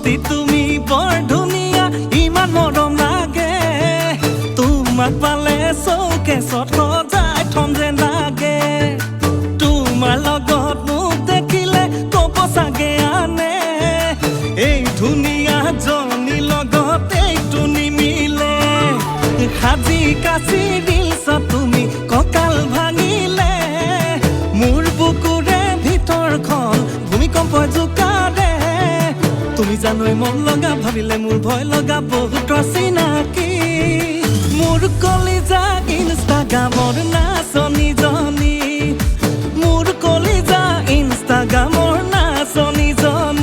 সতী তুমি বৰ ধুনীয়া ইমান মৰম লাগে তোমাক পালে চৌকেছত সজাই থম যেন লাগে তোমাৰ লগত মোক দেখিলে ক'ব চাগে আনে এই ধুনীয়া জনী লগত এইটো নিমিলে সাজি কাচি দিলছ তুমি কঁকাল ভাঙিলে মোৰ বুকুৰে ভিতৰখন ভূমিকম্প জোকাৰে তুমি জানোই মন লগা ভাবিলে মোৰ ভয় লগা বহুত চিনাকি মোৰ কলিজা ইনষ্টাগ্ৰামৰ নাচনীজনী মোৰ কলিজা ইনষ্টাগ্ৰামৰ নাচনীজনী